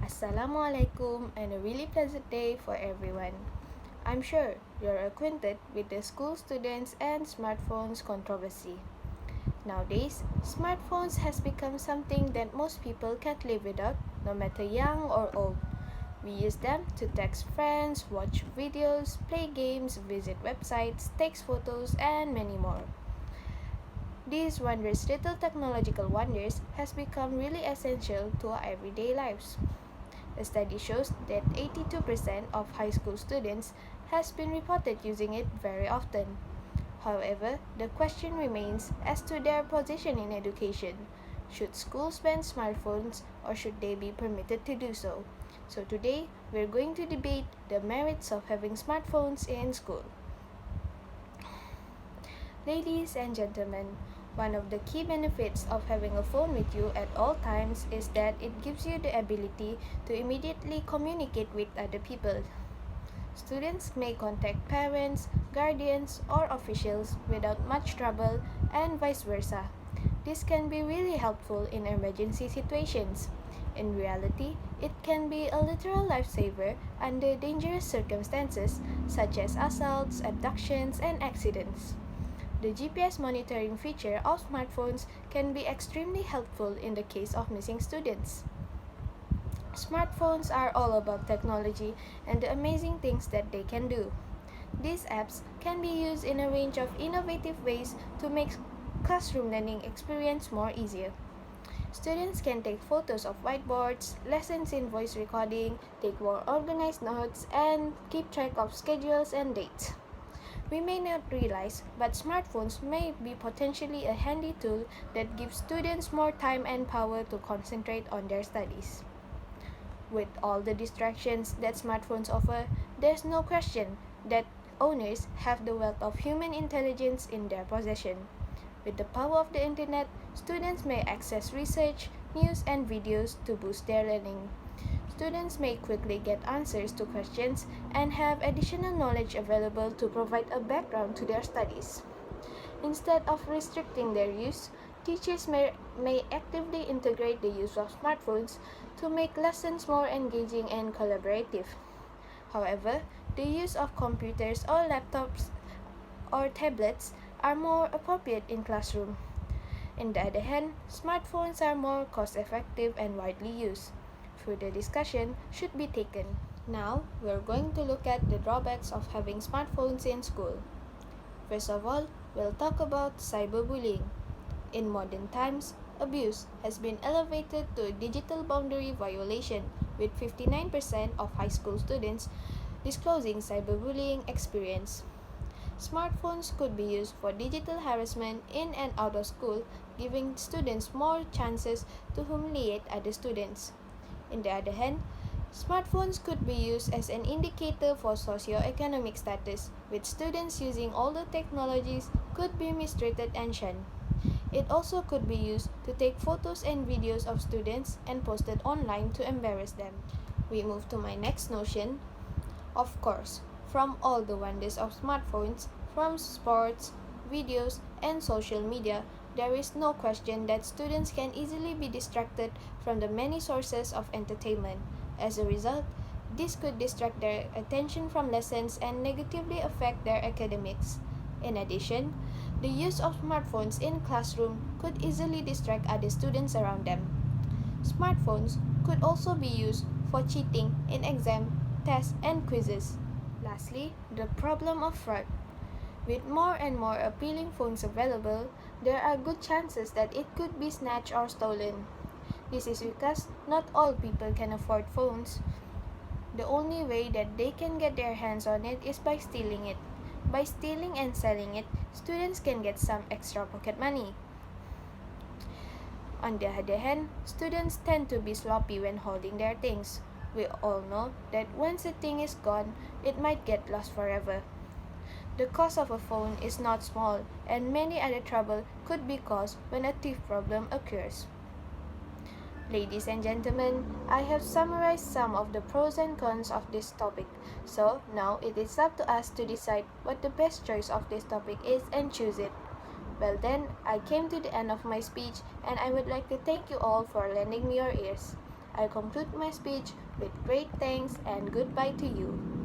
Assalamualaikum and a really pleasant day for everyone. I'm sure you're acquainted with the school students and smartphones controversy. Nowadays, smartphones has become something that most people can't live without, no matter young or old. We use them to text friends, watch videos, play games, visit websites, take photos, and many more. These wondrous little technological wonders has become really essential to our everyday lives. A study shows that 82% of high school students has been reported using it very often. However, the question remains as to their position in education. Should schools ban smartphones or should they be permitted to do so? So today, we're going to debate the merits of having smartphones in school. Ladies and gentlemen, one of the key benefits of having a phone with you at all times is that it gives you the ability to immediately communicate with other people. Students may contact parents, guardians, or officials without much trouble, and vice versa. This can be really helpful in emergency situations. In reality, it can be a literal lifesaver under dangerous circumstances such as assaults, abductions, and accidents. The GPS monitoring feature of smartphones can be extremely helpful in the case of missing students. Smartphones are all about technology and the amazing things that they can do. These apps can be used in a range of innovative ways to make classroom learning experience more easier. Students can take photos of whiteboards, lessons in voice recording, take more organized notes, and keep track of schedules and dates. We may not realize, but smartphones may be potentially a handy tool that gives students more time and power to concentrate on their studies. With all the distractions that smartphones offer, there's no question that owners have the wealth of human intelligence in their possession. With the power of the internet, students may access research, news, and videos to boost their learning. Students may quickly get answers to questions and have additional knowledge available to provide a background to their studies. Instead of restricting their use, teachers may actively integrate the use of smartphones to make lessons more engaging and collaborative. However, the use of computers or laptops or tablets are more appropriate in classroom. On the other hand, smartphones are more cost-effective and widely used. Further discussion should be taken. Now, we're going to look at the drawbacks of having smartphones in school. First of all, we'll talk about cyberbullying. In modern times, abuse has been elevated to a digital boundary violation, with 59% of high school students disclosing cyberbullying experience. Smartphones could be used for digital harassment in and out of school, giving students more chances to humiliate other students. On the other hand, smartphones could be used as an indicator for socio-economic status, with students using older technologies could be mistreated and shunned. It also could be used to take photos and videos of students and posted online to embarrass them. We move to my next notion. Of course, from all the wonders of smartphones, from sports, videos, and social media, there is no question that students can easily be distracted from the many sources of entertainment. As a result, this could distract their attention from lessons and negatively affect their academics. In addition, the use of smartphones in classroom could easily distract other students around them. Smartphones could also be used for cheating in exam, tests, and quizzes. Lastly, the problem of fraud. With more and more appealing phones available, there are good chances that it could be snatched or stolen. This is because not all people can afford phones. The only way that they can get their hands on it is by stealing it. By stealing and selling it, students can get some extra pocket money. On the other hand, students tend to be sloppy when holding their things. We all know that once a thing is gone, it might get lost forever. The cost of a phone is not small, and many other trouble could be caused when a thief problem occurs. Ladies and gentlemen, I have summarized some of the pros and cons of this topic. So now it is up to us to decide what the best choice of this topic is and choose it. Well then, I came to the end of my speech and I would like to thank you all for lending me your ears. I conclude my speech with great thanks and goodbye to you.